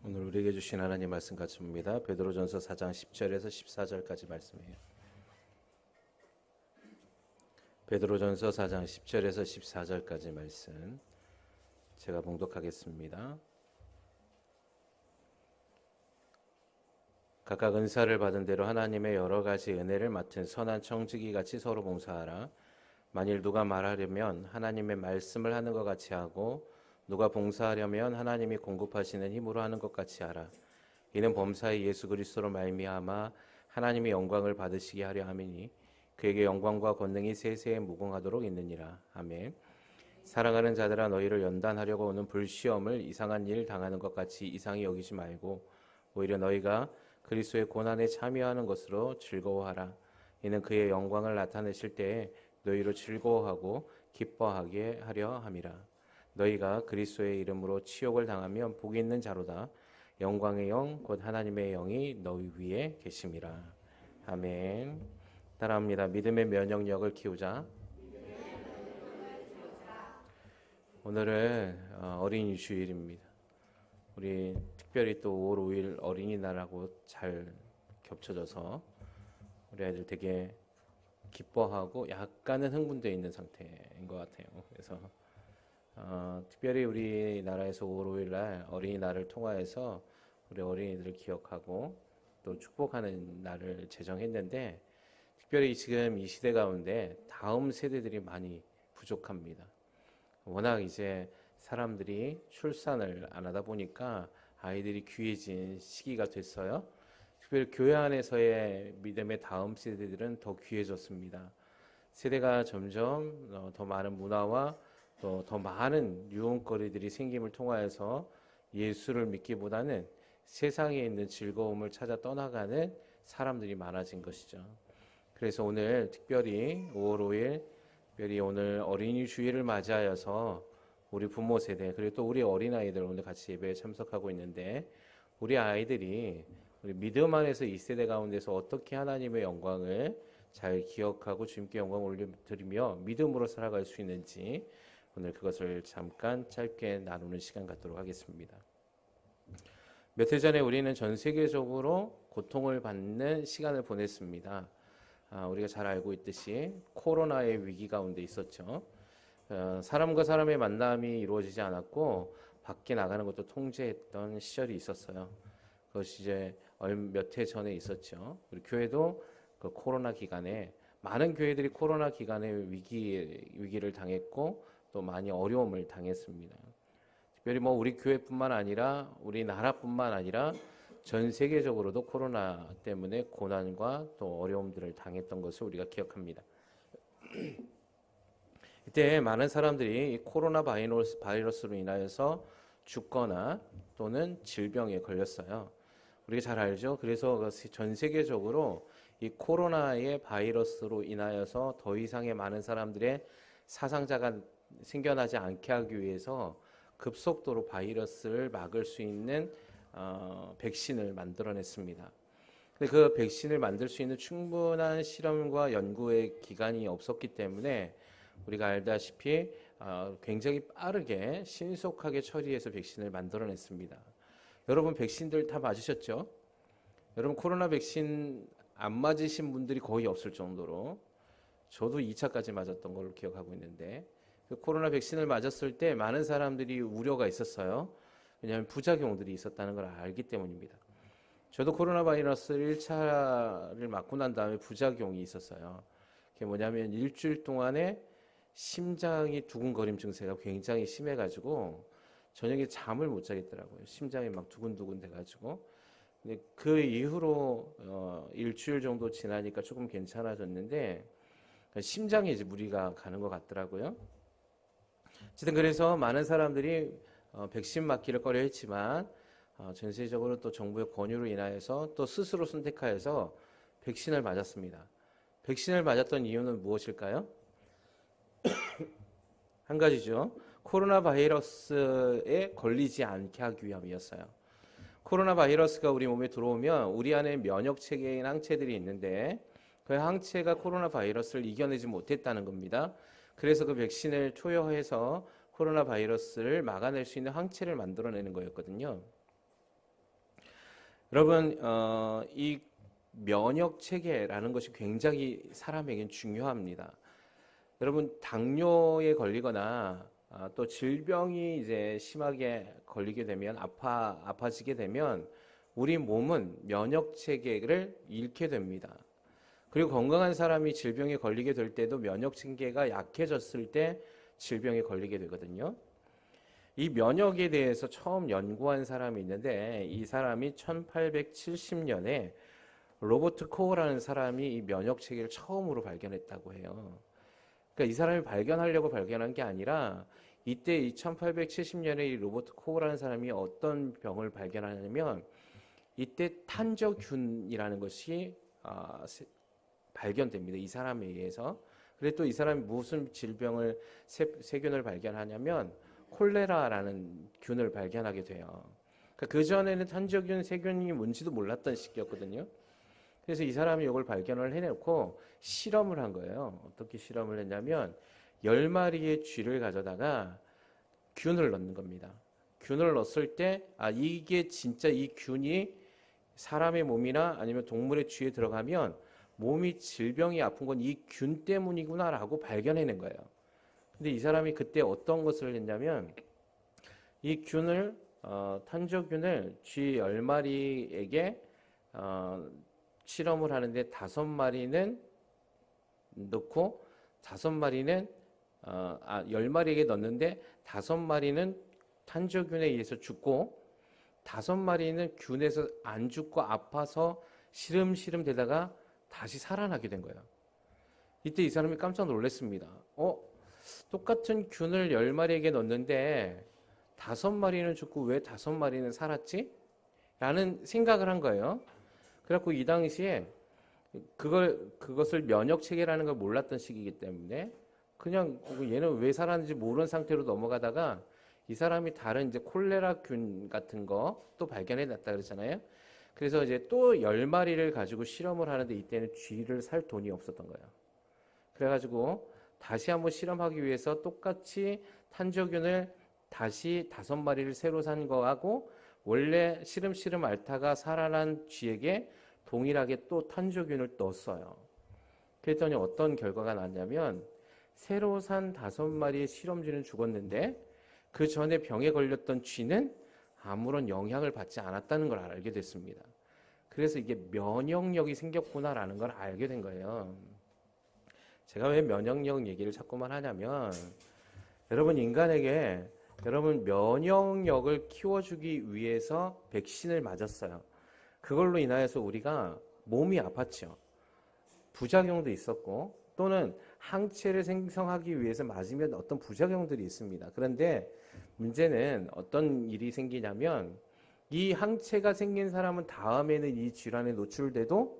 오늘 우리에게 주신 하나님 말씀 같이 봅니다. 베드로전서 4장 10절에서 14절까지 말씀이에요. 베드로전서 4장 10절에서 14절까지 말씀 제가 봉독하겠습니다. 각각 은사를 받은 대로 하나님의 여러 가지 은혜를 맡은 선한 청지기 같이 서로 봉사하라. 만일 누가 말하려면 하나님의 말씀을 하는 것 같이 하고 누가 봉사하려면 하나님이 공급하시는 힘으로 하는 것 같이 하라. 이는 범사의 예수 그리스도로 말미암아 하나님의 영광을 받으시게 하려 함이니 그에게 영광과 권능이 세세에 무궁하도록 있느니라. 아멘. 사랑하는 자들아, 너희를 연단하려고 오는 불시험을 이상한 일 당하는 것 같이 이상히 여기지 말고 오히려 너희가 그리스도의 고난에 참여하는 것으로 즐거워하라. 이는 그의 영광을 나타내실 때에 너희로 즐거워하고 기뻐하게 하려 함이라. 너희가 그리스도의 이름으로 치욕을 당하면 복이 있는 자로다. 영광의 영 곧 하나님의 영이 너희 위에 계심이라. 아멘. 따라합니다. 믿음의 면역력을 키우자. 오늘은 어린이 주일입니다. 우리 특별히 또 5월 5일 어린이날하고 잘 겹쳐져서 우리 아이들 되게 기뻐하고 약간은 흥분되어 있는 상태인 것 같아요. 그래서 특별히 우리나라에서 5월 5일 날 어린이날을 통하여서 우리 어린이들을 기억하고 또 축복하는 날을 제정했는데, 특별히 지금 이 시대 가운데 다음 세대들이 많이 부족합니다. 워낙 이제 사람들이 출산을 안 하다 보니까 아이들이 귀해진 시기가 됐어요. 특별히 교회 안에서의 믿음의 다음 세대들은 더 귀해졌습니다. 세대가 점점 더 많은 문화와 또 더 많은 유흥거리들이 생김을 통하여서 예수를 믿기보다는 세상에 있는 즐거움을 찾아 떠나가는 사람들이 많아진 것이죠. 그래서 오늘 특별히 5월 5일 특별히 오늘 어린이 주일을 맞이하여서 우리 부모 세대 그리고 또 우리 어린아이들 오늘 같이 예배에 참석하고 있는데, 우리 아이들이 우리 믿음 안에서 이 세대 가운데서 어떻게 하나님의 영광을 잘 기억하고 주님께 영광을 올려드리며 믿음으로 살아갈 수 있는지 오늘 그것을 잠깐 짧게 나누는 시간 갖도록 하겠습니다. 몇 해 전에 우리는 전 세계적으로 고통을 받는 시간을 보냈습니다. 우리가 잘 알고 있듯이 코로나의 위기 가운데 있었죠. 사람과 사람의 만남이 이루어지지 않았고 밖에 나가는 것도 통제했던 시절이 있었어요. 그것이 이제 몇 해 전에 있었죠. 우리 교회도 그 코로나 기간에 많은 교회들이 코로나 기간에 위기를 당했고 또 많이 어려움을 당했습니다. 특별히 우리 교회뿐만 아니라 우리나라뿐만 아니라 전 세계적으로도 코로나 때문에 고난과 또 어려움들을 당했던 것을 우리가 기억합니다. 이때 많은 사람들이 이 코로나 바이러스로 인하여서 죽거나 또는 질병에 걸렸어요. 우리가 잘 알죠. 그래서 전 세계적으로 이 코로나의 바이러스로 인하여서 더 이상의 많은 사람들의 사상자가 생겨나지 않게 하기 위해서 급속도로 바이러스를 막을 수 있는 백신을 만들어냈습니다. 근데 그 백신을 만들 수 있는 충분한 실험과 연구의 기간이 없었기 때문에 우리가 알다시피 굉장히 빠르게 신속하게 처리해서 백신을 만들어냈습니다. 여러분 백신들 다 맞으셨죠? 여러분 코로나 백신 안 맞으신 분들이 거의 없을 정도로, 저도 2차까지 맞았던 걸로 기억하고 있는데, 그 코로나 백신을 맞았을 때 많은 사람들이 우려가 있었어요. 왜냐하면 부작용들이 있었다는 걸 알기 때문입니다. 저도 코로나 바이러스 1차를 맞고 난 다음에 부작용이 있었어요. 그게 뭐냐면 일주일 동안에 심장이 두근거림 증세가 굉장히 심해가지고 저녁에 잠을 못 자겠더라고요. 심장이 막 두근두근 돼가지고. 근데 그 이후로 일주일 정도 지나니까 조금 괜찮아졌는데 심장에 이제 무리가 가는 것 같더라고요. 어쨌든 그래서 많은 사람들이 백신 맞기를 꺼려했지만 전세적으로 또 정부의 권유로 인하여서 또 스스로 선택하여서 백신을 맞았습니다. 백신을 맞았던 이유는 무엇일까요? 한 가지죠. 코로나 바이러스에 걸리지 않게 하기 위함이었어요. 코로나 바이러스가 우리 몸에 들어오면 우리 안에 면역 체계인 항체들이 있는데 그 항체가 코로나 바이러스를 이겨내지 못했다는 겁니다. 그래서 그 백신을 투여해서 코로나 바이러스를 막아낼 수 있는 항체를 만들어내는 거였거든요. 여러분, 이 면역 체계라는 것이 굉장히 사람에겐 중요합니다. 여러분, 당뇨에 걸리거나 또 질병이 이제 심하게 걸리게 되면 아파지게 되면 우리 몸은 면역 체계를 잃게 됩니다. 그리고 건강한 사람이 질병에 걸리게 될 때도 면역 체계가 약해졌을 때 질병에 걸리게 되거든요. 이 면역에 대해서 처음 연구한 사람이 있는데 이 사람이 1870년에 로버트 코어라는 사람이 이 면역 체계를 처음으로 발견했다고 해요. 그러니까 이 사람이 발견하려고 발견한 게 아니라 이때 이 1870년에 이 로버트 코어라는 사람이 어떤 병을 발견하냐면 이때 탄저균이라는 것이 발견됩니다. 이 사람에 의해서. 그래 또 이 사람이 무슨 질병을 세균을 발견하냐면 콜레라라는 균을 발견하게 돼요. 그러니까 그 전에는 탄저균, 세균이 뭔지도 몰랐던 시기였거든요. 그래서 이 사람이 이걸 발견을 해놓고 실험을 한 거예요. 어떻게 실험을 했냐면 10마리의 쥐를 가져다가 균을 넣는 겁니다. 균을 넣었을 때 이게 진짜 이 균이 사람의 몸이나 아니면 동물의 쥐에 들어가면 몸이 질병이 아픈 건 이 균 때문이구나 라고 발견해낸 거예요. 근데 이 사람이 그때 어떤 것을 했냐면 이 균을 탄저균을 쥐 10마리에게 실험을 하는데 5마리는 넣고 5마리는 10마리에게 넣는데 5마리는 탄저균에 의해서 죽고 5마리는 균에서 안 죽고 아파서 시름시름 되다가 다시 살아나게 된 거예요. 이때 이 사람이 깜짝 놀랐습니다. 똑같은 균을 10마리에게 넣었는데 5마리는 죽고 왜 5마리는 살았지? 라는 생각을 한 거예요. 그래갖고 이 당시에 그것을 면역 체계라는 걸 몰랐던 시기이기 때문에 그냥 얘는 왜 살았는지 모르는 상태로 넘어가다가 이 사람이 다른 이제 콜레라균 같은 거 또 발견해 놨다 그랬잖아요. 그래서 이제 또 10마리를 가지고 실험을 하는데 이때는 쥐를 살 돈이 없었던 거예요. 그래가지고 다시 한번 실험하기 위해서 똑같이 탄저균을 다시 5마리를 새로 산 거하고 원래 시름시름 앓다가 살아난 쥐에게 동일하게 또 탄저균을 넣었어요. 그랬더니 어떤 결과가 났냐면 새로 산 5마리의 실험쥐는 죽었는데 그 전에 병에 걸렸던 쥐는 아무런 영향을 받지 않았다는 걸 알게 됐습니다. 그래서 이게 면역력이 생겼구나라는 걸 알게 된 거예요. 제가 왜 면역력 얘기를 자꾸만 하냐면 여러분 인간에게 여러분 면역력을 키워주기 위해서 백신을 맞았어요. 그걸로 인하여서 우리가 몸이 아팠죠. 부작용도 있었고 또는 항체를 생성하기 위해서 맞으면 어떤 부작용들이 있습니다. 그런데 문제는 어떤 일이 생기냐면 이 항체가 생긴 사람은 다음에는 이 질환에 노출돼도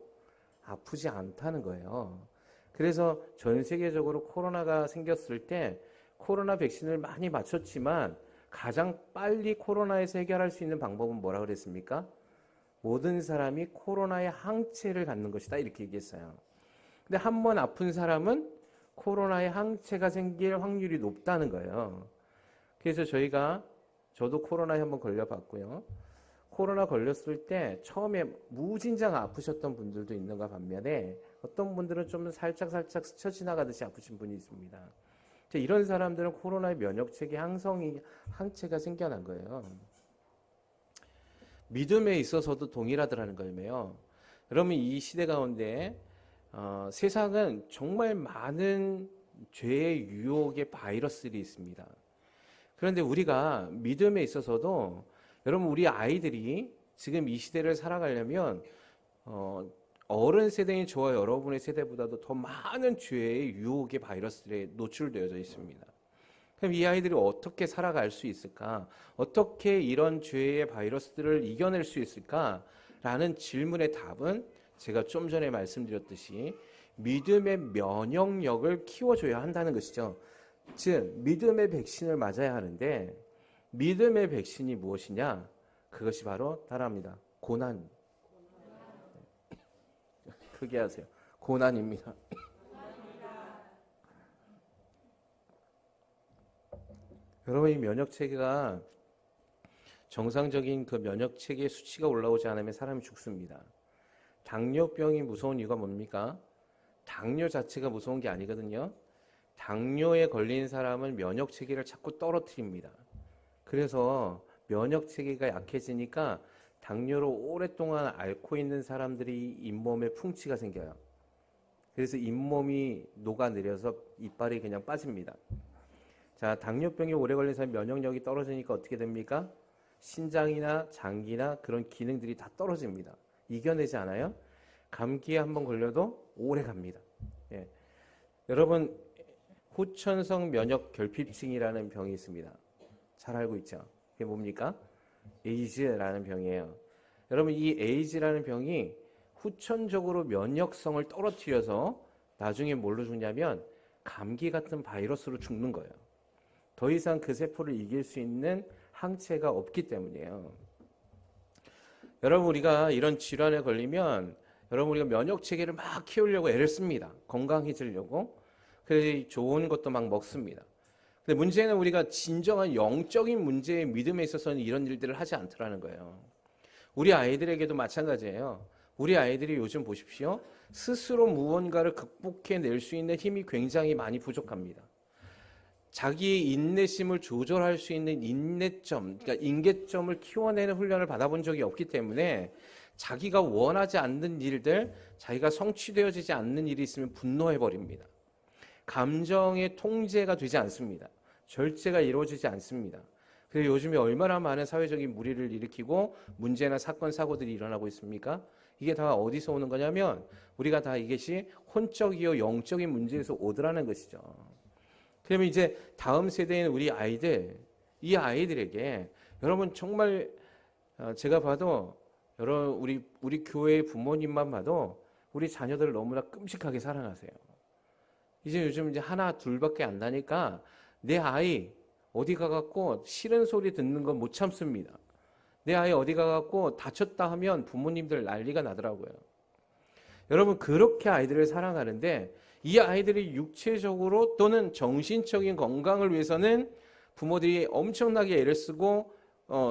아프지 않다는 거예요. 그래서 전 세계적으로 코로나가 생겼을 때 코로나 백신을 많이 맞췄지만 가장 빨리 코로나에서 해결할 수 있는 방법은 뭐라고 그랬습니까? 모든 사람이 코로나의 항체를 갖는 것이다 이렇게 얘기했어요. 근데 한 번 아픈 사람은 코로나의 항체가 생길 확률이 높다는 거예요. 그래서 저도 코로나에 한번 걸려봤고요. 코로나 걸렸을 때 처음에 무진장 아프셨던 분들도 있는가 반면에 어떤 분들은 좀 살짝 스쳐 지나가듯이 아프신 분이 있습니다. 이런 사람들은 코로나의 면역체계 항체가 생겨난 거예요. 믿음에 있어서도 동일하더라는 거예요. 여러분 이 시대 가운데 세상은 정말 많은 죄의 유혹의 바이러스들이 있습니다. 그런데 우리가 믿음에 있어서도 여러분 우리 아이들이 지금 이 시대를 살아가려면 어른 세대인 저와 여러분의 세대보다도 더 많은 죄의 유혹의 바이러스들에 노출되어져 있습니다. 그럼 이 아이들이 어떻게 살아갈 수 있을까? 어떻게 이런 죄의 바이러스들을 이겨낼 수 있을까? 라는 질문의 답은 제가 좀 전에 말씀드렸듯이 믿음의 면역력을 키워줘야 한다는 것이죠. 즉 믿음의 백신을 맞아야 하는데 믿음의 백신이 무엇이냐? 그것이 바로 따라합니다. 고난. 크게 하세요. 고난입니다. 여러분 이 면역 체계가 정상적인 그 면역 체계의 수치가 올라오지 않으면 사람이 죽습니다. 당뇨병이 무서운 이유가 뭡니까? 당뇨 자체가 무서운 게 아니거든요. 당뇨에 걸린 사람은 면역 체계를 자꾸 떨어뜨립니다. 그래서 면역 체계가 약해지니까 당뇨로 오랫동안 앓고 있는 사람들이 잇몸에 풍치가 생겨요. 그래서 잇몸이 녹아내려서 이빨이 그냥 빠집니다. 자, 당뇨병이 오래 걸린 사람 면역력이 떨어지니까 어떻게 됩니까? 신장이나 장기나 그런 기능들이 다 떨어집니다. 이겨내지 않아요? 감기에 한번 걸려도 오래 갑니다. 예. 여러분, 후천성 면역 결핍증이라는 병이 있습니다. 잘 알고 있죠? 그게 뭡니까? 에이즈라는 병이에요. 여러분, 이 에이즈라는 병이 후천적으로 면역성을 떨어뜨려서 나중에 뭘로 죽냐면 감기 같은 바이러스로 죽는 거예요. 더 이상 그 세포를 이길 수 있는 항체가 없기 때문이에요. 여러분, 우리가 이런 질환에 걸리면 여러분, 우리가 면역 체계를 막 키우려고 애를 씁니다. 건강해지려고. 그래서 좋은 것도 막 먹습니다. 근데 문제는 우리가 진정한 영적인 문제의 믿음에 있어서는 이런 일들을 하지 않더라는 거예요. 우리 아이들에게도 마찬가지예요. 우리 아이들이 요즘 보십시오. 스스로 무언가를 극복해낼 수 있는 힘이 굉장히 많이 부족합니다. 자기의 인내심을 조절할 수 있는 인내점, 그러니까 인계점을 키워내는 훈련을 받아본 적이 없기 때문에 자기가 원하지 않는 일들, 자기가 성취되어지지 않는 일이 있으면 분노해버립니다. 감정의 통제가 되지 않습니다. 절제가 이루어지지 않습니다. 그래서 요즘에 얼마나 많은 사회적인 무리를 일으키고 문제나 사건, 사고들이 일어나고 있습니까? 이게 다 어디서 오는 거냐면 우리가 다 이것이 혼적이요 영적인 문제에서 오더라는 것이죠. 그러면 이제 다음 세대인 우리 아이들, 이 아이들에게 여러분 정말 제가 봐도 여러분 우리 교회의 부모님만 봐도 우리 자녀들을 너무나 끔찍하게 사랑하세요. 이제 요즘 이제 하나 둘밖에 안 나니까 내 아이 어디 가갖고 싫은 소리 듣는 건 못 참습니다. 내 아이 어디 가갖고 다쳤다 하면 부모님들 난리가 나더라고요. 여러분 그렇게 아이들을 사랑하는데 이 아이들이 육체적으로 또는 정신적인 건강을 위해서는 부모들이 엄청나게 애를 쓰고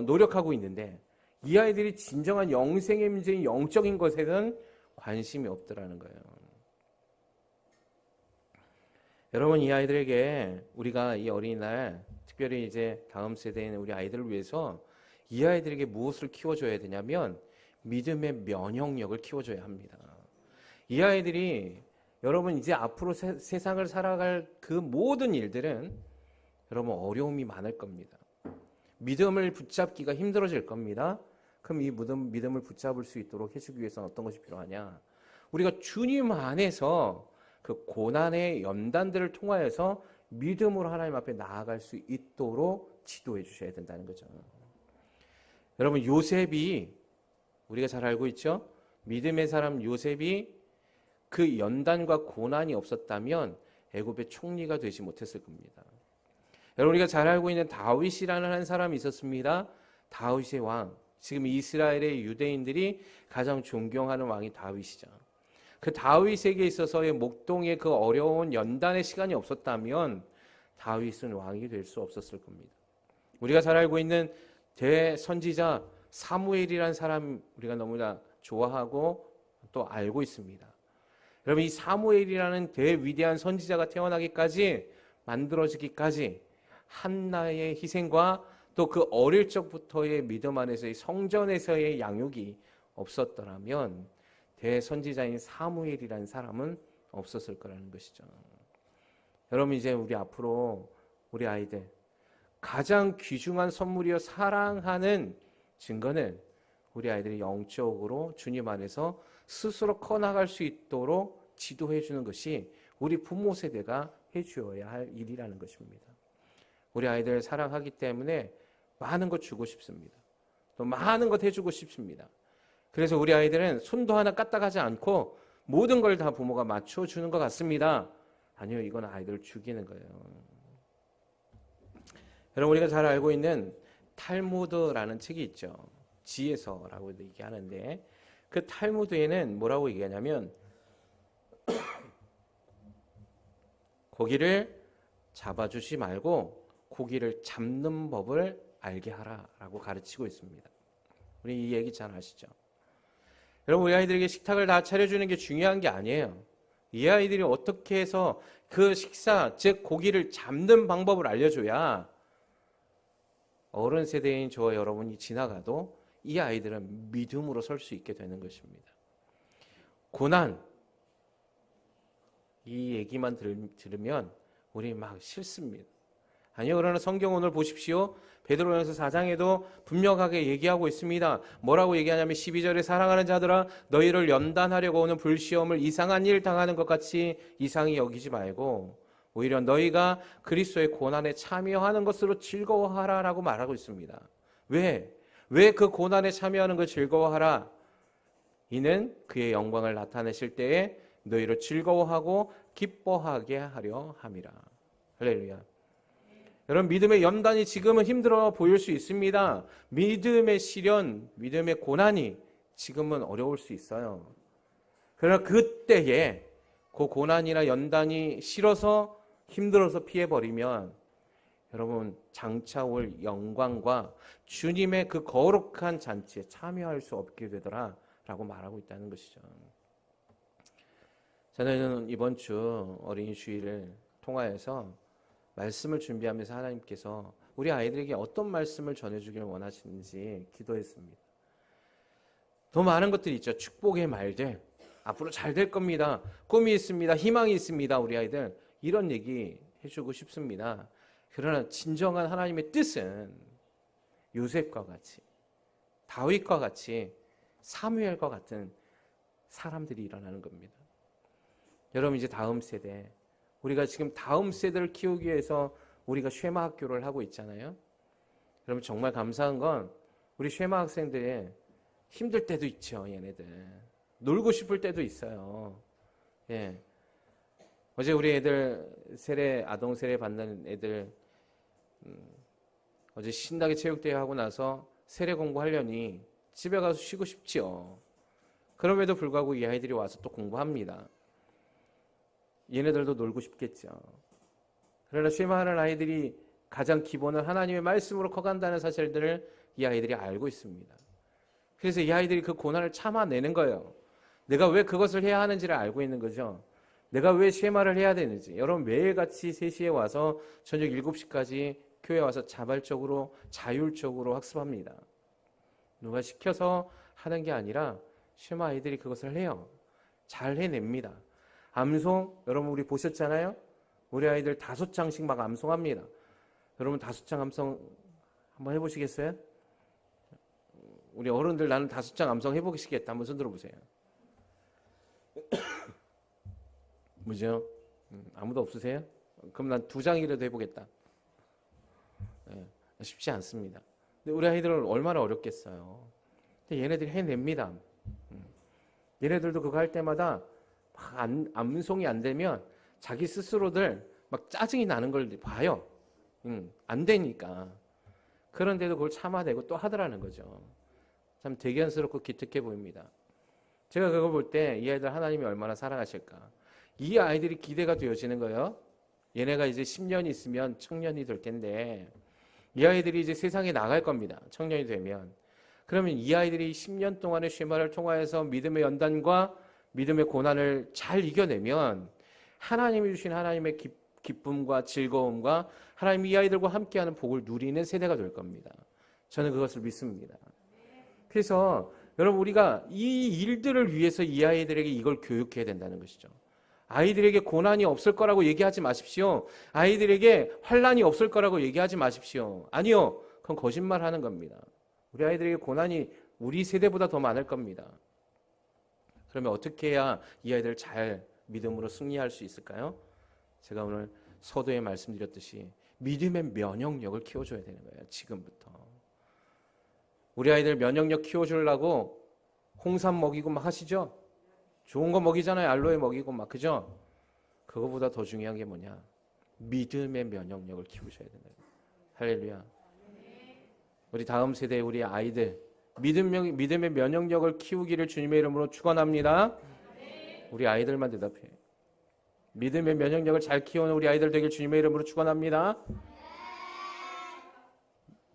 노력하고 있는데 이 아이들이 진정한 영생의 문제인 영적인 것에는 관심이 없더라는 거예요. 여러분 이 아이들에게 우리가 이 어린이날 특별히 이제 다음 세대인 우리 아이들을 위해서 이 아이들에게 무엇을 키워줘야 되냐면 믿음의 면역력을 키워줘야 합니다. 이 아이들이 여러분 이제 앞으로 세상을 살아갈 그 모든 일들은 여러분 어려움이 많을 겁니다. 믿음을 붙잡기가 힘들어질 겁니다. 그럼 이 믿음을 붙잡을 수 있도록 해주기 위해서는 어떤 것이 필요하냐? 우리가 주님 안에서 그 고난의 연단들을 통하여서 믿음으로 하나님 앞에 나아갈 수 있도록 지도해 주셔야 된다는 거죠. 여러분 요셉이 우리가 잘 알고 있죠? 믿음의 사람 요셉이 그 연단과 고난이 없었다면 애굽의 총리가 되지 못했을 겁니다. 여러분 우리가 잘 알고 있는 다윗이라는 한 사람이 있었습니다. 다윗의 왕. 지금 이스라엘의 유대인들이 가장 존경하는 왕이 다윗이죠. 그 다윗에게 있어서의 목동의 그 어려운 연단의 시간이 없었다면 다윗은 왕이 될 수 없었을 겁니다. 우리가 잘 알고 있는 대선지자 사무엘이라는 사람 우리가 너무나 좋아하고 또 알고 있습니다. 여러분 이 사무엘이라는 대위대한 선지자가 태어나기까지 만들어지기까지 한나의 희생과 또 그 어릴 적부터의 믿음 안에서의 성전에서의 양육이 없었더라면 대선지자인 사무엘이라는 사람은 없었을 거라는 것이죠. 여러분 이제 우리 앞으로 우리 아이들 가장 귀중한 선물이요 사랑하는 증거는 우리 아이들이 영적으로 주님 안에서 스스로 커나갈 수 있도록 지도해 주는 것이 우리 부모 세대가 해주어야 할 일이라는 것입니다. 우리 아이들 사랑하기 때문에 많은 것 주고 싶습니다. 또 많은 것 해주고 싶습니다. 그래서 우리 아이들은 손도 하나 까딱하지 않고 모든 걸 다 부모가 맞춰주는 것 같습니다. 아니요, 이건 아이들을 죽이는 거예요. 여러분 우리가 잘 알고 있는 탈무드라는 책이 있죠. 지혜서라고 얘기하는데 그 탈무드에는 뭐라고 얘기하냐면 고기를 잡아주지 말고 고기를 잡는 법을 알게 하라라고 가르치고 있습니다. 우리 이 얘기 잘 아시죠? 여러분, 우리 아이들에게 식탁을 다 차려주는 게 중요한 게 아니에요. 이 아이들이 어떻게 해서 그 식사, 즉 고기를 잡는 방법을 알려줘야 어른 세대인 저와 여러분이 지나가도 이 아이들은 믿음으로 설 수 있게 되는 것입니다. 고난, 이 얘기만 들으면 우리 막 싫습니다. 아니요, 그러나 성경 오늘 보십시오. 베드로전서 4장에도 분명하게 얘기하고 있습니다. 뭐라고 얘기하냐면 12절에 사랑하는 자들아 너희를 연단하려고 오는 불시험을 이상한 일 당하는 것 같이 이상히 여기지 말고 오히려 너희가 그리스도의 고난에 참여하는 것으로 즐거워하라라고 말하고 있습니다. 왜 그 고난에 참여하는 걸 즐거워하라? 이는 그의 영광을 나타내실 때에 너희를 즐거워하고 기뻐하게 하려 함이라. 할렐루야. 여러분, 믿음의 연단이 지금은 힘들어 보일 수 있습니다. 믿음의 시련, 믿음의 고난이 지금은 어려울 수 있어요. 그러나 그때에 그 고난이나 연단이 싫어서 힘들어서 피해버리면 여러분 장차 올 영광과 주님의 그 거룩한 잔치에 참여할 수 없게 되더라 라고 말하고 있다는 것이죠. 저는 이번 주 어린이 주일을 통하여서 말씀을 준비하면서 하나님께서 우리 아이들에게 어떤 말씀을 전해주기를 원하시는지 기도했습니다. 더 많은 것들이 있죠. 축복의 말들, 앞으로 잘 될 겁니다, 꿈이 있습니다, 희망이 있습니다. 우리 아이들 이런 얘기 해주고 싶습니다. 그러나 진정한 하나님의 뜻은 요셉과 같이, 다윗과 같이, 사무엘과 같은 사람들이 일어나는 겁니다. 여러분, 이제 다음 세대, 우리가 지금 다음 세대를 키우기 위해서 우리가 쉐마 학교를 하고 있잖아요. 여러분, 정말 감사한 건 우리 쉐마 학생들이 힘들 때도 있죠. 얘네들 놀고 싶을 때도 있어요. 예. 어제 우리 애들 세례, 아동 세례 받는 애들 어제 신나게 체육대회 하고 나서 세례 공부하려니 집에 가서 쉬고 싶지요. 그럼에도 불구하고 이 아이들이 와서 또 공부합니다. 얘네들도 놀고 싶겠죠. 그러나 쉐마하는 아이들이 가장 기본은 하나님의 말씀으로 커간다는 사실들을 이 아이들이 알고 있습니다. 그래서 이 아이들이 그 고난을 참아내는 거예요. 내가 왜 그것을 해야 하는지를 알고 있는 거죠. 내가 왜 쉐마를 해야 되는지. 여러분, 매일같이 3시에 와서 저녁 7시까지 교회에 와서 자발적으로 자율적으로 학습합니다. 누가 시켜서 하는 게 아니라 쉐마 아이들이 그것을 해요. 잘 해냅니다. 암송, 여러분 우리 보셨잖아요? 우리 아이들 5장씩 막 암송합니다. 여러분 5장 암송 한번 해보시겠어요? 우리 어른들 나는 5장 암송 해보시겠다. 한번 손 들어보세요. 뭐죠? 아무도 없으세요? 그럼 난 2장이라도 해보겠다. 네, 쉽지 않습니다. 근데 우리 아이들은 얼마나 어렵겠어요. 근데 얘네들이 해냅니다. 얘네들도 그거 할 때마다 막 암송이 안 되면 자기 스스로들 막 짜증이 나는 걸 봐요. 안 되니까. 그런데도 그걸 참아내고 또 하더라는 거죠. 참 대견스럽고 기특해 보입니다. 제가 그걸 볼 때 이 아이들 하나님이 얼마나 사랑하실까. 이 아이들이 기대가 되어지는 거예요. 얘네가 이제 10년이 있으면 청년이 될 텐데 이 아이들이 이제 세상에 나갈 겁니다. 청년이 되면. 그러면 이 아이들이 10년 동안의 쉐마를 통하여서 믿음의 연단과 믿음의 고난을 잘 이겨내면 하나님이 주신 하나님의 기쁨과 즐거움과 하나님이 이 아이들과 함께하는 복을 누리는 세대가 될 겁니다. 저는 그것을 믿습니다. 그래서 여러분 우리가 이 일들을 위해서 이 아이들에게 이걸 교육해야 된다는 것이죠. 아이들에게 고난이 없을 거라고 얘기하지 마십시오. 아이들에게 환난이 없을 거라고 얘기하지 마십시오. 아니요. 그건 거짓말하는 겁니다. 우리 아이들에게 고난이 우리 세대보다 더 많을 겁니다. 그러면 어떻게 해야 이 아이들을 잘 믿음으로 승리할 수 있을까요? 제가 오늘 서두에 말씀드렸듯이 믿음의 면역력을 키워줘야 되는 거예요. 지금부터. 우리 아이들 면역력 키워주려고 홍삼 먹이고 막 하시죠? 좋은 거 먹이잖아요. 알로에 먹이고 막, 그죠? 그거보다 더 중요한 게 뭐냐? 믿음의 면역력을 키우셔야 되는 거예요. 할렐루야. 우리 다음 세대 우리 아이들 믿음의 면역력을 키우기를 주님의 이름으로 축원합니다. 우리 아이들만 대답해. 믿음의 면역력을 잘 키우는 우리 아이들 되길 주님의 이름으로 축원합니다.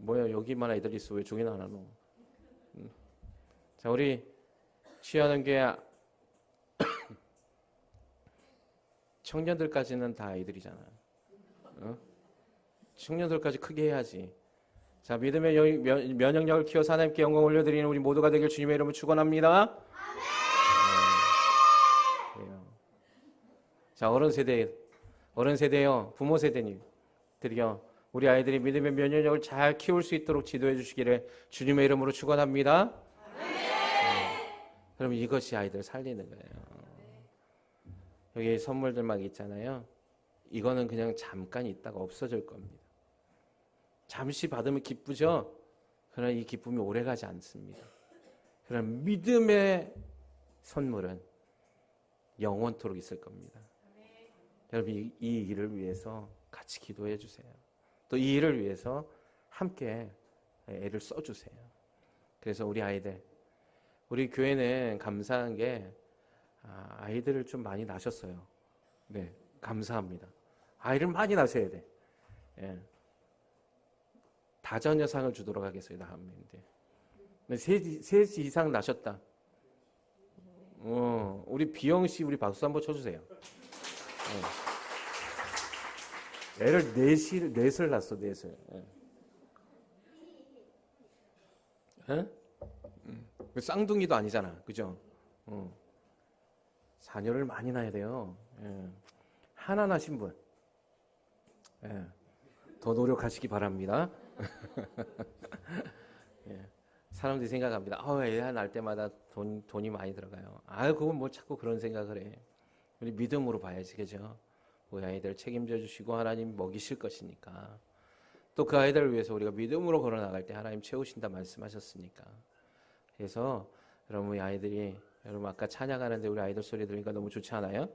뭐야 여기만 애들 있어 왜 종이나 안 하노? 자 우리 취하는 게 청년들까지는 다 아이들이잖아. 청년들까지 크게 해야지. 자 믿음의 면역력을 키워서 하나님께 영광 올려드리는 우리 모두가 되길 주님의 이름으로 축원합니다. 그래요. 자 어른 세대요, 부모 세대님 드디어 우리 아이들이 믿음의 면역력을 잘 키울 수 있도록 지도해 주시기를 주님의 이름으로 축원합니다. 그럼 이것이 아이들 살리는 거예요. 여기 선물들 막 있잖아요. 이거는 그냥 잠깐 있다가 없어질 겁니다. 잠시 받으면 기쁘죠? 그러나 이 기쁨이 오래가지 않습니다. 그러나 믿음의 선물은 영원토록 있을 겁니다. 여러분 이 일을 위해서 같이 기도해 주세요. 또 이 일을 위해서 함께 애를 써주세요. 그래서 우리 아이들, 우리 교회는 감사한 게 아이들을 좀 많이 낳으셨어요. 네, 감사합니다. 아이를 많이 낳으셔야 돼. 예. 다자녀상을 주도록 하겠어요. 다음인데 셋 이상 낳으셨다. 우리 비영 씨 우리 박수 한번 쳐주세요. 애를 넷을 낳았어, 넷을. 쌍둥이도 아니잖아, 그죠? 자녀를 많이 낳아야 돼요. 하나 낳으신 분, 더 노력하시기 바랍니다. 사람들이 생각합니다. 애 하나 낳을 때마다 돈이 많이 들어가요. 그건 뭐 자꾸 그런 생각을 해. 우리 믿음으로 봐야지, 그죠? 우리 아이들 책임져 주시고 하나님 먹이실 것이니까. 또 그 아이들을 위해서 우리가 믿음으로 걸어 나갈 때 하나님 채우신다 말씀하셨으니까. 그래서 여러분 우리 아이들이 여러분 아까 찬양하는데 우리 아이들 소리 들으니까 너무 좋지 않아요?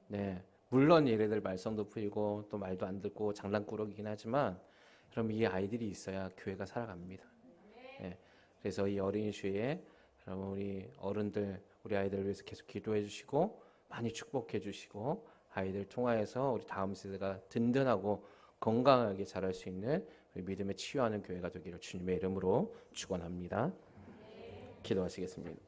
네, 물론 얘네들 말썽도 풀고 또 말도 안 듣고 장난꾸러기긴 하지만 그럼 이 아이들이 있어야 교회가 살아갑니다. 네, 그래서 이 어린이 주일에 여러분 우리 어른들 우리 아이들을 위해서 계속 기도해 주시고 많이 축복해 주시고 아이들 통하여서 우리 다음 세대가 든든하고 건강하게 자랄 수 있는 우리 믿음에 치유하는 교회가 되기를 주님의 이름으로 축원합니다. 기도하시겠습니다.